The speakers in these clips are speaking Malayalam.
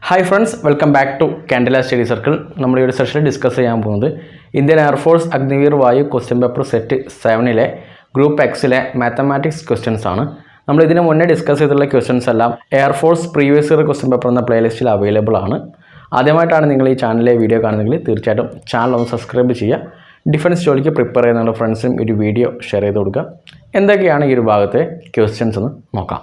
Hi friends, welcome back to Candela Study Circle. നമ്മൾ ഈ ഒരു സെഷനിൽ ഡിസ്കസ് ചെയ്യാൻ പോകുന്നത് Indian air force Agniveer Vayu question paper set 7ലെ ഗ്രൂപ്പ് എക്സിലെ മാത്തമാറ്റിക്സ് ക്വസ്റ്റ്യൻസ് ആണ്. നമ്മൾ ഇതിന് മുന്നേ ഡിസ്കസ് ചെയ്തിട്ടുള്ള ക്വസ്റ്റ്യൻസ് എല്ലാം air force previous year question paper എന്ന പ്ലേലിസ്റ്റിൽ അവൈലബിൾ ആണ്. ആദ്യമായിട്ടാണ് നിങ്ങൾ ഈ ചാനലിലെ വീഡിയോ കാണുന്നതെങ്കിൽ തീർച്ചയായിട്ടും ചാനൽ ഒന്ന് സബ്സ്ക്രൈബ് ചെയ്യുക. ഡിഫൻസ് ജോലിക്ക് പ്രിപ്പയർ ചെയ്യുന്ന ഫ്രണ്ട്സിനും ഒരു വീഡിയോ ഷെയർ ചെയ്ത് കൊടുക്കുക. എന്തൊക്കെയാണ് ഈ ഒരു ഭാഗത്തെ ക്വസ്റ്റ്യൻസ് എന്ന് നോക്കാം.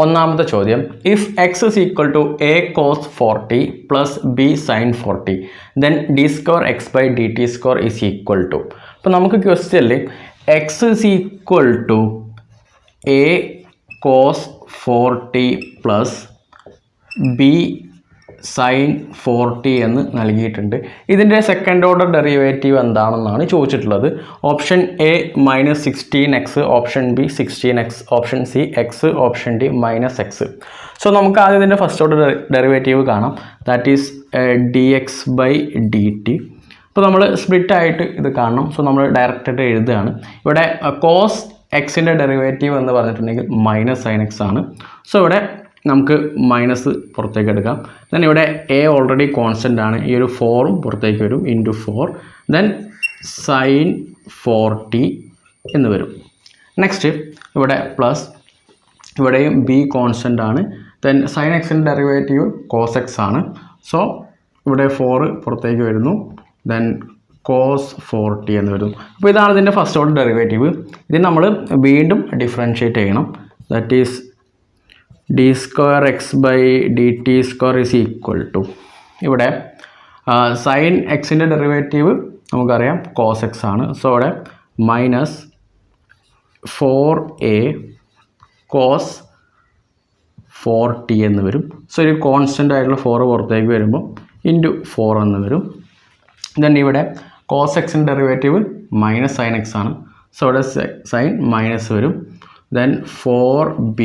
ഒന്നാമത്തെ ചോദ്യം, if x is equal to a cos 40 plus b sine 40 then d square x by d t square is equal to. അപ്പോൾ നമുക്ക് ക്വസ്റ്റ്യനിൽ x is equal to a cos 40 plus b sine 40 എന്ന് നൽകിയിട്ടുണ്ട്. ഇതിൻ്റെ സെക്കൻഡ് ഓർഡർ ഡെറിവേറ്റീവ് എന്താണെന്നാണ് ചോദിച്ചിട്ടുള്ളത്. Option A -16x, option B 16x, option C x, option D -x. So നമുക്ക് ആദ്യം ഇതിൻ്റെ ഫസ്റ്റ് ഓർഡർ ഡെറിവേറ്റീവ് കാണാം. That is d x by d t. അപ്പോൾ നമ്മൾ സ്പ്ലിറ്റ് ആയിട്ട് ഇത് കാണണം. സോ നമ്മൾ ഡയറക്റ്റായിട്ട് എഴുതുകയാണ്. ഇവിടെ കോസ് എക്സിൻ്റെ ഡെറിവേറ്റീവ് എന്ന് പറഞ്ഞിട്ടുണ്ടെങ്കിൽ -sin x ആണ്. സോ ഇവിടെ നമുക്ക് മൈനസ് പുറത്തേക്ക് എടുക്കാം. ദെൻ ഇവിടെ എ ഓൾറെഡി കോൺസ്റ്റൻ്റ് ആണ്. ഈ ഒരു 4ഉം പുറത്തേക്ക് വരും, ഇൻറ്റു 4. ദെൻ സൈൻ 40 എന്ന് വരും. നെക്സ്റ്റ് ഇവിടെ പ്ലസ്, ഇവിടെയും ബി കോൺസ്റ്റൻ്റ് ആണ്. ദെൻ സൈൻ എക്സിൻ്റെ ഡെറിവേറ്റീവ് കോസ് എക്സ് ആണ്. സോ ഇവിടെ 4 പുറത്തേക്ക് വരുന്നു. ദെൻ കോസ് 40 എന്ന് വരുന്നു. അപ്പോൾ ഇതാണ് ഇതിൻ്റെ ഫസ്റ്റ് ഓർഡർ ഡെറിവേറ്റീവ്. ഇത് നമ്മൾ വീണ്ടും ഡിഫറൻഷ്യേറ്റ് ചെയ്യണം. That is d square x by d t square is equal to, ഇവിടെ സൈൻ എക്സിൻ്റെ ഡെറിവേറ്റീവ് നമുക്കറിയാം കോസ് എക്സ് ആണ്. സോ ഇവിടെ -4a കോസ് 40 എന്ന് വരും. സോ ഒരു കോൺസ്റ്റൻ്റ് ആയിട്ടുള്ള 4 പുറത്തേക്ക് വരുമ്പോൾ ഇൻറ്റു 4 എന്ന് വരും. ദെൻ ഇവിടെ കോസ് എക്സിൻ്റെ ഡെറിവേറ്റീവ് -sin x ആണ്. സോ ഇവിടെ സൈൻ മൈനസ് വരും. ദെൻ 4b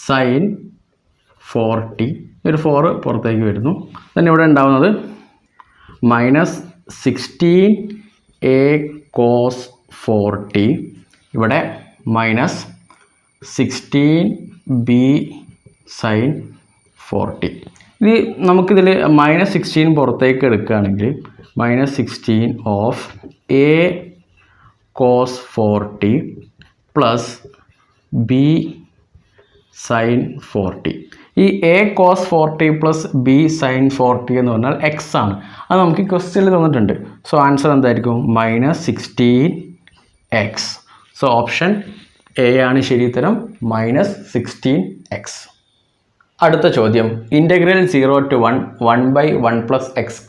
സൈൻ 40, ഒരു 4 പുറത്തേക്ക് വരുന്നു. ദെൻ ഇവിടെ ഉണ്ടാവുന്നത് -16a കോസ് 40, ഇവിടെ -16b സൈൻ 40. ഇത് നമുക്കിതിൽ -16 പുറത്തേക്ക് എടുക്കുകയാണെങ്കിൽ -16 of a cos 40 plus b sine 40. ഈ a cos 40 plus b sine 40 എന്ന് പറഞ്ഞാൽ എക്സ് ആണ്. അത് നമുക്ക് ക്വസ്റ്റ്യനിൽ തന്നിട്ടുണ്ട്. സോ ആൻസർ എന്തായിരിക്കും? -16x. സോ ഓപ്ഷൻ എ ആണ് ശരി ഉത്തരം, -16x. അടുത്ത ചോദ്യം, integral 0 to 1 1/1 + x²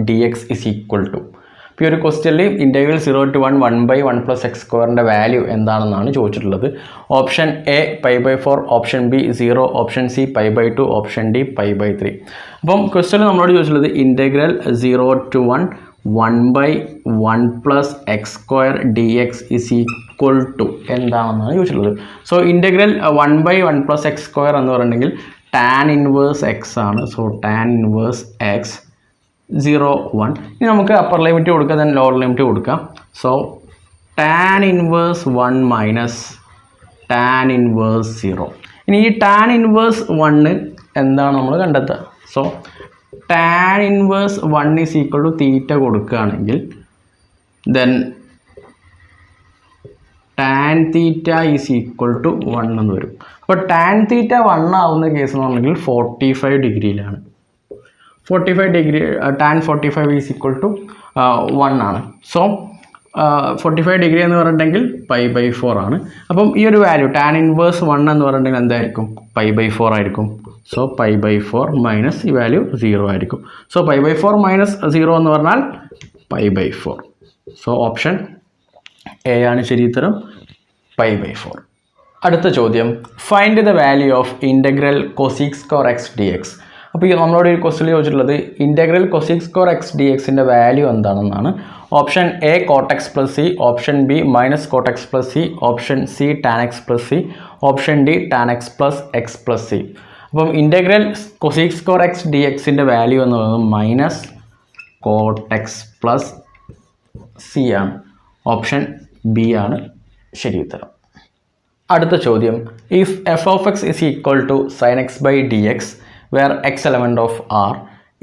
dx is equal to. ഇപ്പോൾ ഈ ഒരു ക്വസ്റ്റ്യനിൽ ഇൻ്റഗ്രൽ 0 to 1 1/1 + x² വാല്യൂ എന്താണെന്നാണ് ചോദിച്ചിട്ടുള്ളത്. Option A π/4, option B 0, option C π/2, option D π/3. അപ്പം ക്വസ്റ്റ്യനിൽ നമ്മളോട് ചോദിച്ചിട്ടുള്ളത് integral 0 to 1 1/1 + x² dx is equal to എന്താണെന്നാണ് ചോദിച്ചിട്ടുള്ളത്. സോ ഇൻ്റഗ്രൽ 1/1 + x² എന്ന് പറഞ്ഞിട്ടുണ്ടെങ്കിൽ tan ഇൻവേഴ്സ് എക്സ് ആണ്. So tan inverse x 0 1. ഇനി നമുക്ക് അപ്പർ ലിമിറ്റ് കൊടുക്കാം, ദെൻ ലോവർ ലിമിറ്റ് കൊടുക്കാം. So tan inverse 1 minus tan inverse 0. ഇനി ഈ tan ഇൻവേഴ്സ് 1 എന്താണ് നമ്മൾ കണ്ടെത്തുക? So tan inverse 1 is equal to theta കൊടുക്കുകയാണെങ്കിൽ then tan theta is equal to 1 എന്ന് വരും. അപ്പോൾ tan തീറ്റ 1 ആവുന്ന കേസ് എന്ന് പറഞ്ഞെങ്കിൽ 45 ഡിഗ്രിയിലാണ്. 45 degree tan 45 is equal to 1 ആണ്. സോ 45 ഡിഗ്രി എന്ന് പറഞ്ഞിട്ടുണ്ടെങ്കിൽ π/4 ആണ്. അപ്പം ഈ ഒരു വാല്യൂ tan ഇൻവേഴ്സ് 1 എന്ന് പറഞ്ഞിട്ടുണ്ടെങ്കിൽ എന്തായിരിക്കും? π/4 ആയിരിക്കും. സോ π/4 മൈനസ് ഈ വാല്യൂ 0 ആയിരിക്കും. സോ π/4 മൈനസ് 0 എന്ന് പറഞ്ഞാൽ π/4. സോ ഓപ്ഷൻ എ ആണ് ശരി ഉത്തരം, π/4. അടുത്ത ചോദ്യം, find the value of integral cosec square x dx. അപ്പോൾ ഈ നമ്മളോട് ഈ ക്വസ്റ്റ്യൻ ചോദിച്ചിട്ടുള്ളത് ഇൻ്റഗ്രൽ cosec square x dxൻ്റെ വാല്യൂ എന്താണെന്നാണ്. Option A cot x + c, option B -cot x + c, option C tan x + c, option D tan x + x + c. അപ്പം integral cosec square x d എക്സിൻ്റെ വാല്യൂ എന്ന് പറയുന്നത് minus cot x plus c ആണ്. ഓപ്ഷൻ ബി ആണ് ശരി ഉത്തരം. അടുത്ത ചോദ്യം, if f of x is equal to sine x by D x where x element of R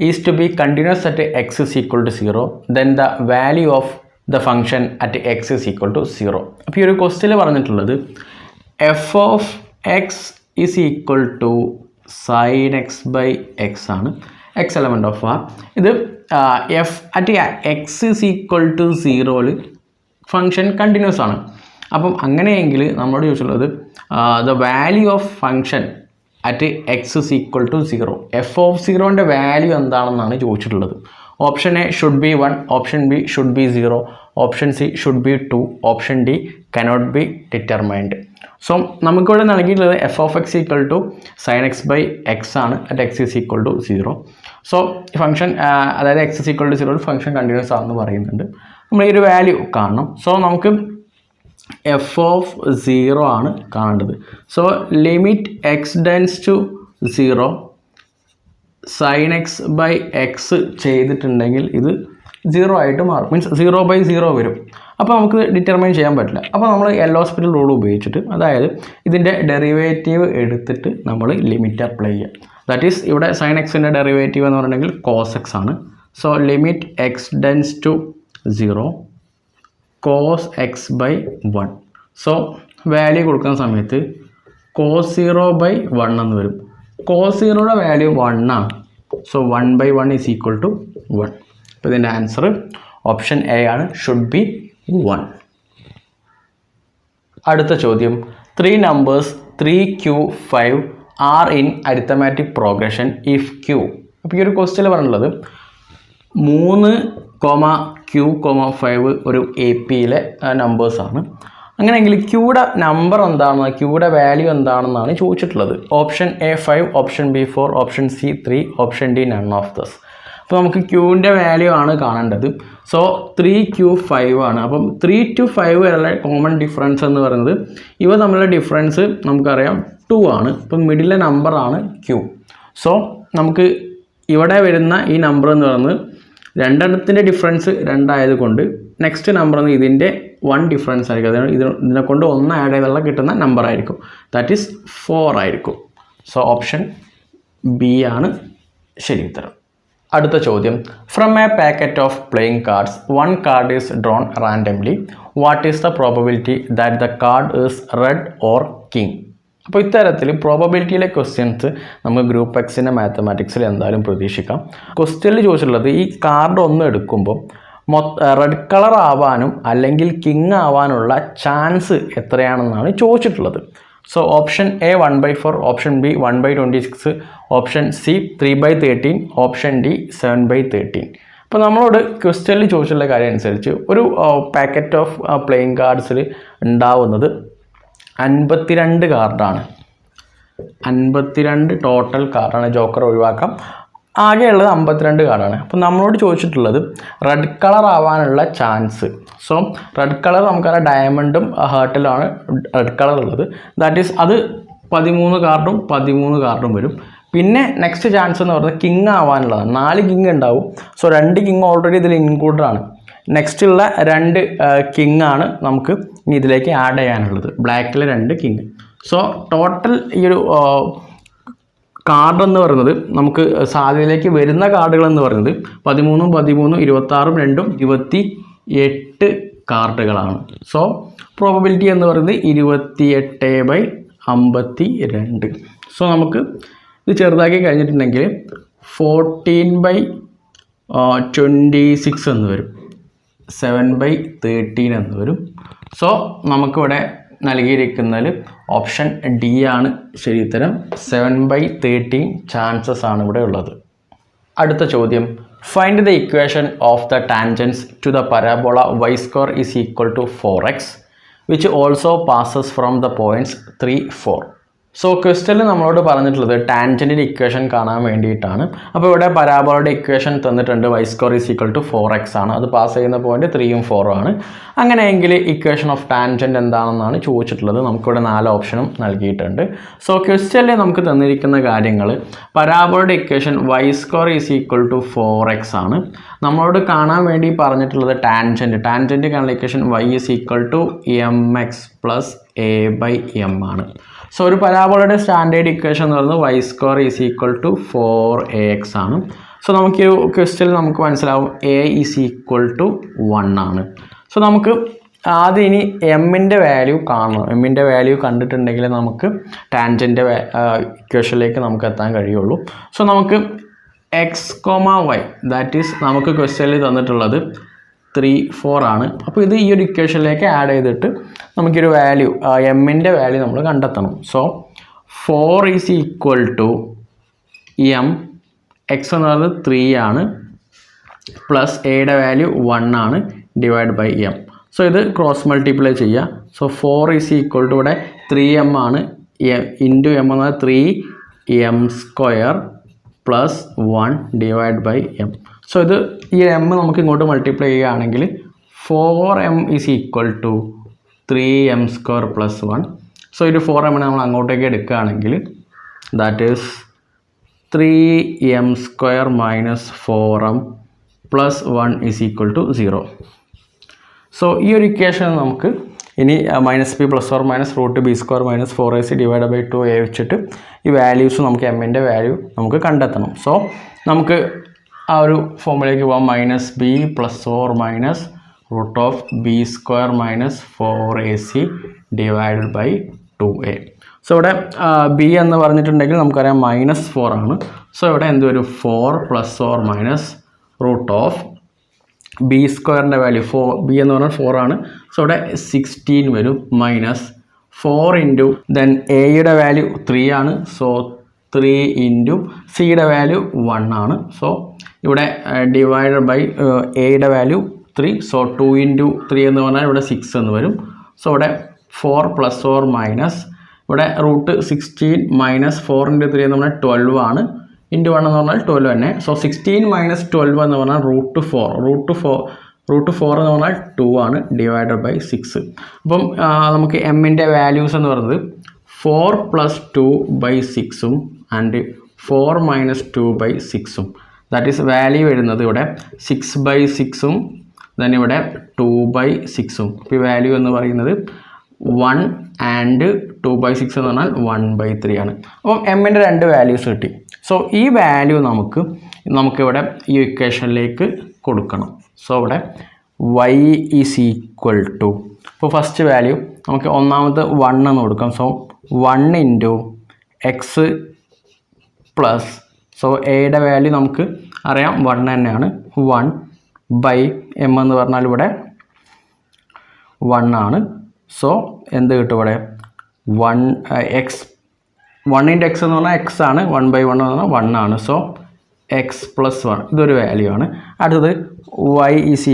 is to be continuous at x is equal to 0 then the value of the function at x is equal to 0. അപ്പോൾ ഈ ഒരു ക്വസ്റ്റ്യൻ പറഞ്ഞിട്ടുള്ളത് f of x is equal to sine x by x ആണ്, എക്സ് എലമെൻറ്റ് ഓഫ് ആർ. ഇത് f at x is equal to 0 function continuous ആണ്. അപ്പം അങ്ങനെയെങ്കിൽ നമ്മളോട് ചോദിച്ചുള്ളത് the value of function at x is equal to 0, f of 0ൻ്റെ വാല്യൂ എന്താണെന്നാണ് ചോദിച്ചിട്ടുള്ളത്. Option A should be 1, option B should be 0, option C should be 2, option D cannot be determined. So നമുക്കിവിടെ നൽകിയിട്ടുള്ളത് f of x equal to sine x by x ആണ് at x is equal to 0. So function അതായത് x is equal to 0 function continuous ആണെന്ന് പറയുന്നുണ്ട്. നമ്മൾ ഈ ഒരു വാല്യൂ കാണണം. സോ നമുക്ക് എഫ് ഓഫ് 0 ആണ് കാണേണ്ടത്. So limit x tends to 0 sine x by x ചെയ്തിട്ടുണ്ടെങ്കിൽ ഇത് 0 ആയിട്ട് മാറും, മീൻസ് 0/0 വരും. അപ്പോൾ നമുക്ക് ഡിറ്റർമൈൻ ചെയ്യാൻ പറ്റില്ല. അപ്പോൾ നമ്മൾ എൽ ഹോസ്പിറ്റൽ റൂൾ ഉപയോഗിച്ചിട്ട്, അതായത് ഇതിൻ്റെ ഡെറിവേറ്റീവ് എടുത്തിട്ട് നമ്മൾ ലിമിറ്റ് അപ്ലൈ ചെയ്യുക. ദാറ്റ് ഈസ് ഇവിടെ സൈൻ എക്സിൻ്റെ ഡെറിവേറ്റീവ് എന്ന് പറഞ്ഞിട്ടുണ്ടെങ്കിൽ കോസ് എക്സ് ആണ്. So limit x tends to 0 cos x by 1. So value കൊടുക്കുന്ന സമയത്ത് കോസ് 0/1 എന്ന് വരും. കോസ് 0യുടെ വാല്യൂ 1 ആണ്. So 1/1 is equal to 1. അപ്പോൾ ഇതിൻ്റെ ആൻസർ ഓപ്ഷൻ എ ആണ്, ഷുഡ് ബി 1. അടുത്ത ചോദ്യം, 3 numbers 3Q5 are in arithmetic progression if Q. അപ്പോൾ ഈ ഒരു ക്വസ്റ്റ്യൻ പറഞ്ഞിട്ടുള്ളത് 3,Q,5 ഒരു AP-യിലെ നമ്പേഴ്സാണ്. അങ്ങനെയെങ്കിൽ ക്യൂയുടെ നമ്പർ എന്താണെന്ന്, ക്യൂയുടെ വാല്യൂ എന്താണെന്നാണ് ചോദിച്ചിട്ടുള്ളത്. Option A 5, option B 4, option C 3, option D none of these. അപ്പോൾ നമുക്ക് ക്യൂവിൻ്റെ വാല്യൂ ആണ് കാണേണ്ടത്. സോ 3Q5 ആണ്. അപ്പം 3 to 5 വരെയുള്ള കോമൺ ഡിഫറൻസ് എന്ന് പറയുന്നത്, ഇവ തമ്മിലുള്ള ഡിഫറൻസ് നമുക്കറിയാം 2 ആണ്. അപ്പം മിഡിലെ നമ്പറാണ് Q. സോ നമുക്ക് ഇവിടെ വരുന്ന ഈ നമ്പർ എന്ന് പറയുന്നത് രണ്ടെണ്ണത്തിൻ്റെ ഡിഫറൻസ് 2 ആയതുകൊണ്ട് നെക്സ്റ്റ് നമ്പർ എന്ന് ഇതിൻ്റെ 1 ഡിഫറൻസ് ആയിരിക്കും. അതായത് ഇതിനെ കൊണ്ട് 1 ആഡ് ചെയ്തുള്ള കിട്ടുന്ന നമ്പർ ആയിരിക്കും. ദാറ്റ് ഈസ് 4 ആയിരിക്കും. സോ ഓപ്ഷൻ ബി ആണ് ശരി ഉത്തരം. അടുത്ത ചോദ്യം, from A packet of playing cards 1 card is drawn randomly, what is the probability that the card is red or king? അപ്പോൾ ഇത്തരത്തിൽ പ്രോബബിലിറ്റിയിലെ ക്വസ്റ്റ്യൻസ് നമുക്ക് ഗ്രൂപ്പ് എക്സിൻ്റെ മാത്തമാറ്റിക്സിൽ എന്തായാലും പ്രതീക്ഷിക്കാം. ക്വസ്റ്റ്യനിൽ ചോദിച്ചിട്ടുള്ളത് ഈ കാർഡ് ഒന്ന് എടുക്കുമ്പോൾ റെഡ് കളർ ആവാനും അല്ലെങ്കിൽ കിങ് ആവാനുള്ള ചാൻസ് എത്രയാണെന്നാണ് ചോദിച്ചിട്ടുള്ളത്. So option A 1/4, option B 1/26, option C 3/13, option D 7/13. അപ്പോൾ നമ്മളോട് ക്വസ്റ്റ്യനിൽ ചോദിച്ചിട്ടുള്ള കാര്യം അനുസരിച്ച് ഒരു പാക്കറ്റ് ഓഫ് പ്ലേയിങ് കാർഡ്സിൽ ഉണ്ടാവുന്നത് 52 കാർഡാണ്. 52 ടോട്ടൽ കാർഡാണ്, ജോക്കർ ഒഴിവാക്കാം. ആകെയുള്ളത് 52 കാർഡാണ്. അപ്പോൾ നമ്മളോട് ചോദിച്ചിട്ടുള്ളത് റെഡ് കളർ ആവാനുള്ള ചാൻസ്. സോ റെഡ് കളർ നമുക്കറിയാം ഡയമണ്ടും ഹേർട്ടിലാണ് റെഡ് കളർ ഉള്ളത്. ദാറ്റ് ഈസ് അത് 13 കാർഡും 13 കാർഡും വരും. പിന്നെ നെക്സ്റ്റ് ചാൻസ് എന്ന് പറയുന്നത് കിങ് ആവാനുള്ളതാണ്. 4 കിങ് ഉണ്ടാവും. സോ 2 കിങ് ഓൾറെഡി ഇതിൽ ഇൻക്ലൂഡഡ് ആണ്. നെക്സ്റ്റ് ഉള്ള 2 കിങ് ആണ് നമുക്ക് ഇനി ഇതിലേക്ക് ആഡ് ചെയ്യാനുള്ളത്, ബ്ലാക്കിലെ 2 കിങ്. സോ ടോട്ടൽ ഈ ഒരു കാർഡ് എന്ന് പറയുന്നത് നമുക്ക് സാധ്യതയിലേക്ക് വരുന്ന കാർഡുകൾ എന്ന് പറയുന്നത് 13, 26, 2 28 കാർഡുകളാണ്. സോ പ്രോബബിലിറ്റി എന്ന് പറയുന്നത് 28/52. സോ നമുക്ക് ഇത് ചെറുതാക്കി കഴിഞ്ഞിട്ടുണ്ടെങ്കിൽ 14/26 എന്ന് വരും, 7/13 എന്ന് വരും. സോ നമുക്കിവിടെ നൽകിയിരിക്കുന്നതിൽ ഓപ്ഷൻ ഡി ആണ് ശരി ഉത്തരം. 7/13 ചാൻസസ് ആണ് ഇവിടെ ഉള്ളത്. അടുത്ത ചോദ്യം, find the equation of the tangents to the parabola y² = 4x which also passes from the points 3, 4. So ക്വസ്റ്റ്യനിൽ നമ്മളോട് പറഞ്ഞിട്ടുള്ളത് ടാൻജൻറ്റിൻ്റെ ഇക്വേഷൻ കാണാൻ വേണ്ടിയിട്ടാണ്. അപ്പോൾ ഇവിടെ പരാബോളയുടെ ഇക്വേഷൻ തന്നിട്ടുണ്ട് y² = 4x ആണ്. അത് പാസ് ചെയ്യുന്ന പോയിന്റ് 3ഉം 4ഉം ആണ്. അങ്ങനെയെങ്കിൽ ഇക്വേഷൻ ഓഫ് ടാൻജൻറ്റ് എന്താണെന്നാണ് ചോദിച്ചിട്ടുള്ളത്. നമുക്കിവിടെ 4 ഓപ്ഷനും നൽകിയിട്ടുണ്ട്. സോ ക്വസ്റ്റ്യനിൽ നമുക്ക് തന്നിരിക്കുന്ന കാര്യങ്ങൾ പരാബോളയുടെ ഇക്വേഷൻ y² = 4x ആണ്. നമ്മളോട് കാണാൻ വേണ്ടി പറഞ്ഞിട്ടുള്ളത് ടാൻജൻറ്റ് കാണുന്ന ഇക്വേഷൻ y = mx + a/m ആണ്. സോ ഒരു പരാബോളയുടെ സ്റ്റാൻഡേർഡ് ഇക്വേഷൻ എന്ന് പറയുന്നത് y² = 4ax ആണ്. സോ നമുക്ക് ഈ ക്വസ്റ്റ്യനിൽ നമുക്ക് മനസ്സിലാവും a = 1 ആണ്. സോ നമുക്ക് ആദ്യം ഇനി എമ്മിൻ്റെ വാല്യൂ കാണണം. എമ്മിൻ്റെ വാല്യൂ കണ്ടിട്ടുണ്ടെങ്കിൽ നമുക്ക് ടാൻജൻറ്റ് ഇക്വേഷനിലേക്ക് നമുക്ക് എത്താൻ കഴിയുള്ളൂ. സോ നമുക്ക് x, y ദാറ്റ് ഈസ് നമുക്ക് ക്വസ്റ്റ്യനിൽ തന്നിട്ടുള്ളത് 3, 4 ആണ്. അപ്പോൾ ഇത് ഈ ഒരു ഇക്വേഷനിലേക്ക് ആഡ് ചെയ്തിട്ട് നമുക്കൊരു വാല്യൂ എമ്മിൻ്റെ വാല്യൂ നമ്മൾ കണ്ടെത്തണം. സോ 4 = m, എക്സ് എന്ന് പറയുന്നത് 3 ആണ്, പ്ലസ് എയുടെ വാല്യൂ 1 ആണ്, ഡിവൈഡ് ബൈ എം. സോ ഇത് ക്രോസ് മൾട്ടിപ്ലൈ ചെയ്യുക. സോ 4 = ഇവിടെ 3m ആണ്, ഇൻറ്റു എം എന്ന് പറഞ്ഞാൽ 3m² plus 1 divide by m. So ഇത് ഈ എം നമുക്ക് ഇങ്ങോട്ട് മൾട്ടിപ്ലൈ ചെയ്യുകയാണെങ്കിൽ 4m = 3m² പ്ലസ് 1. സോ ഒരു 4m നമ്മൾ അങ്ങോട്ടേക്ക് എടുക്കുകയാണെങ്കിൽ that is 3m² minus 4m plus 1 = 0. So ഈ ഒരു ഇക്വേഷൻ നമുക്ക് ഇനി -b + or -√b² - 4ac divide by 2a വെച്ചിട്ട് ഈ വാല്യൂസ് നമുക്ക് എമ്മിൻ്റെ വാല്യൂ നമുക്ക് കണ്ടെത്തണം. സോ നമുക്ക് ആ ഒരു ഫോമിലേക്ക് പോകാം. -b + or -√b² - 4ac divide by 2a. So ഇവിടെ b എന്ന് പറഞ്ഞിട്ടുണ്ടെങ്കിൽ നമുക്കറിയാം -4 ആണ്. സോ ഇവിടെ എന്ത് വരും 4 + or -√b²ൻ്റെ വാല്യൂ b എന്ന് പറഞ്ഞാൽ 4 ആണ്. സോ ഇവിടെ 16 വരും, മൈനസ് 4 ഇൻറ്റു ദെൻ എയുടെ വാല്യൂ 3 ആണ്. സോ 3 ഇൻറ്റു സിയുടെ വാല്യൂ 1 ആണ്. സോ ഇവിടെ ഡിവൈഡ് ബൈ എയുടെ വാല്യൂ 3. സോ 2 ഇൻറ്റു 3 എന്ന് പറഞ്ഞാൽ ഇവിടെ 6 എന്ന് വരും. സോ ഇവിടെ 4 + or ഇവിടെ √16 മൈനസ് 4 ഇൻറ്റു 3 എന്ന് പറഞ്ഞാൽ 12 ആണ്, ഇൻറ്റു 1 എന്ന് പറഞ്ഞാൽ 12 തന്നെ. സോ 16 മൈനസ് 12 എന്ന് പറഞ്ഞാൽ √4 എന്ന് പറഞ്ഞാൽ 2 ആണ്, ഡിവൈഡ് ബൈ 6. അപ്പം നമുക്ക് എമ്മിൻ്റെ വാല്യൂസ് എന്ന് പറയുന്നത് 4 + 2/6 ആൻഡ് 4 - 2/6. ദാറ്റ് ഈസ് വാല്യൂ വരുന്നത് ഇവിടെ 6/6 ദെൻ ഇവിടെ 2/6. അപ്പോൾ ഈ വാല്യൂ എന്ന് പറയുന്നത് 1 ആൻഡ് 2/6 എന്ന് പറഞ്ഞാൽ 1/3 ആണ്. അപ്പം എമ്മിൻ്റെ 2 വാല്യൂസ് കിട്ടി. സോ ഈ വാല്യൂ നമുക്കിവിടെ ഈ ഇക്വേഷനിലേക്ക് കൊടുക്കണം. സോ ഇവിടെ y = ഇപ്പോൾ ഫസ്റ്റ് വാല്യൂ നമുക്ക് ഒന്നാമത്തെ 1 എന്ന് കൊടുക്കാം. So 1 into X plus, so എയുടെ വാല്യൂ നമുക്ക് അറിയാം 1 തന്നെയാണ്, 1 ബൈ എം എന്ന് പറഞ്ഞാൽ ഇവിടെ 1 ആണ്. സോ എന്ത് കിട്ടും ഇവിടെ 1 ഇൻറ്റു എക്സ് എന്ന് പറഞ്ഞാൽ എക്സ് ആണ്, 1/1 എന്ന് പറഞ്ഞാൽ 1 ആണ്. സോ എക്സ് പ്ലസ് 1 ഇതൊരു വാല്യൂ ആണ്. അടുത്തത് y =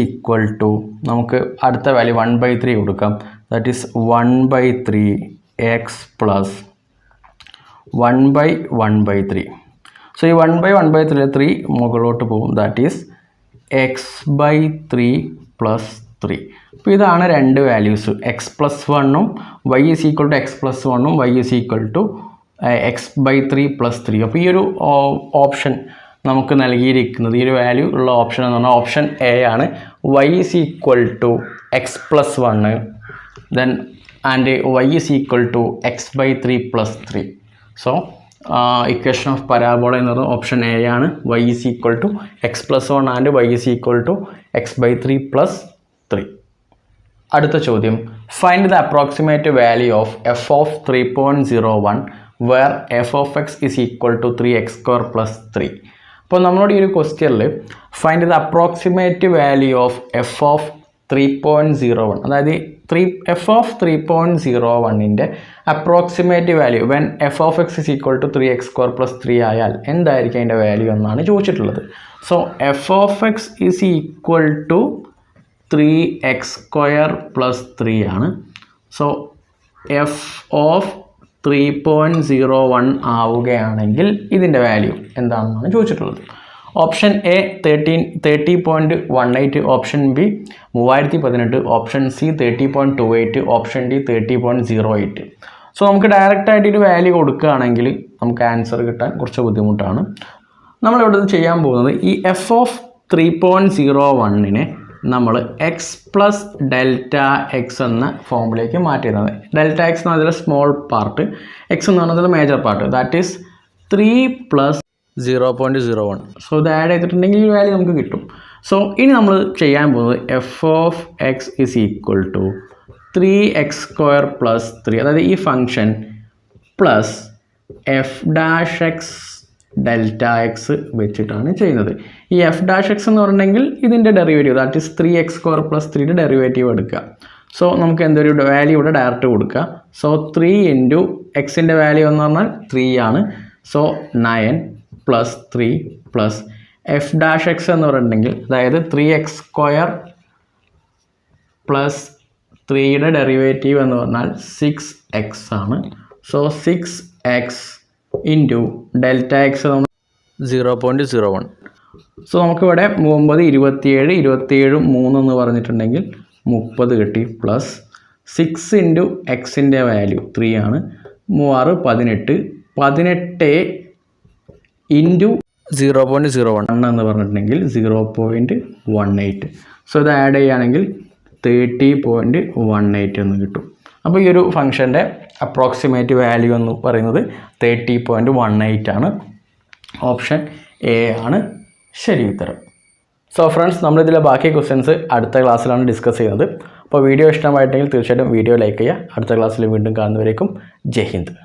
നമുക്ക് അടുത്ത വാല്യൂ 1/3 കൊടുക്കാം. That is 1/3 x plus 1/1/3. So ഈ 1/1/3 3 മുകളിലോട്ട് പോകും. That is x/3 plus 3. അപ്പോൾ ഇതാണ് 2 വാല്യൂസ്, എക്സ് പ്ലസ് 1ഉം y = x പ്ലസ് 1ഉം y = x/3 പ്ലസ് 3. അപ്പോൾ ഈ ഒരു ഓപ്ഷൻ നമുക്ക് നൽകിയിരിക്കുന്നത്, ഈ ഒരു വാല്യൂ ഉള്ള ഓപ്ഷൻ എന്ന് പറഞ്ഞാൽ ഓപ്ഷൻ എ ആണ്. y = x plus 1 then and y = x/3 plus 3. So equation of parabola എന്ന് പറയുന്നത് ഓപ്ഷൻ എ ആണ്. y = x plus 1 and y = x/3 plus 3. അടുത്ത ചോദ്യം, find the approximate value of f of 3.01 where f of x is equal to 3x² plus 3. അപ്പോൾ നമ്മളോട് ഈ ഒരു ക്വസ്റ്റ്യനിൽ find the approximate value of f of 3.01, അതായത് എഫ് ഓഫ് 3.01ൻ്റെ approximate value when f of x is equal to 3x² plus 3 ആയാൽ എന്തായിരിക്കും അതിൻ്റെ വാല്യൂ എന്നാണ് ചോദിച്ചിട്ടുള്ളത്. So f of x is equal to 3x² plus 3 ആണ്. സോ എഫ് ഓഫ് 3.01 ആവുകയാണെങ്കിൽ ഇതിൻ്റെ വാല്യൂ എന്താണെന്നാണ് ചോദിച്ചിട്ടുള്ളത്. Option A 30.18, option B 3018, option C 30.28, option D 30.08. So നമുക്ക് ഡയറക്റ്റായിട്ട് ഒരു വാല്യൂ കൊടുക്കുകയാണെങ്കിൽ നമുക്ക് ആൻസർ കിട്ടാൻ കുറച്ച് ബുദ്ധിമുട്ടാണ്. നമ്മളിവിടെ ചെയ്യാൻ പോകുന്നത് ഈ എഫ് ഓഫ് 3.01നെ നമ്മൾ എക്സ് പ്ലസ് ഡെൽറ്റ എക്സ് എന്ന ഫോമിലേക്ക് മാറ്റിയിരുന്നത്. ഡെൽറ്റ എക്സ് എന്ന് പറഞ്ഞാൽ സ്മോൾ പാർട്ട്, എക്സ് എന്ന് പറഞ്ഞാൽ major part, that is 3 + 0.01. So ഇത് ആഡ് ചെയ്തിട്ടുണ്ടെങ്കിൽ ഈ വാല്യൂ നമുക്ക് കിട്ടും. സോ ഇനി നമ്മൾ ചെയ്യാൻ പോകുന്നത് f of x is equal to 3x² + 3, അതായത് ഈ function plus f dash x delta x വെച്ചിട്ടാണ് ചെയ്യുന്നത്. ഈ എഫ് ഡാഷ് എക്സ് എന്ന് പറഞ്ഞിട്ടുണ്ടെങ്കിൽ ഇതിൻ്റെ ഡെറിവേറ്റീവ്, ദാറ്റ് ഈസ് 3x² + 3യുടെ ഡെറിവേറ്റീവ് എടുക്കുക. സോ നമുക്ക് എന്തൊരു വാല്യൂ ഇവിടെ ഡയറക്റ്റ് കൊടുക്കുക. സോ 3 × എക്സിൻ്റെ വാല്യൂ എന്ന് പറഞ്ഞാൽ 3 ആണ്. സോ 9 + 3 + എഫ് ഡാഷ് എക്സ് എന്ന് പറഞ്ഞിട്ടുണ്ടെങ്കിൽ അതായത് 3x² + 3യുടെ ഡെറിവേറ്റീവ് എന്ന് പറഞ്ഞാൽ 6x ആണ്. So 6x × delta X 0.01. So നമുക്കിവിടെ 9 27 27 3 എന്ന് പറഞ്ഞിട്ടുണ്ടെങ്കിൽ 30 കിട്ടി. പ്ലസ് 6 × എക്സിൻ്റെ വാല്യൂ 3 ആണ്. 3 18 18 × 0.01 എന്ന് പറഞ്ഞിട്ടുണ്ടെങ്കിൽ 0.18. സോ ഇത് ആഡ് ചെയ്യുകയാണെങ്കിൽ 30.18 എന്ന് കിട്ടും. അപ്പോൾ ഈ ഒരു ഫംഗ്ഷൻ്റെ അപ്രോക്സിമേറ്റ് വാല്യൂ എന്ന് പറയുന്നത് 30.18 ആണ്. ഓപ്ഷൻ എ ആണ് ശരി ഉത്തരം. സോ ഫ്രണ്ട്സ്, നമ്മളിതിലെ ബാക്കി ക്വസ്റ്റ്യൻസ് അടുത്ത ക്ലാസ്സിലാണ് ഡിസ്കസ് ചെയ്യുന്നത്. അപ്പോൾ വീഡിയോ ഇഷ്ടമായിട്ടുണ്ടെങ്കിൽ തീർച്ചയായിട്ടും വീഡിയോ ലൈക്ക് ചെയ്യുക. അടുത്ത ക്ലാസ്സിൽ വീണ്ടും കാണുന്നവരേക്കും ജയ് ഹിന്ദ്.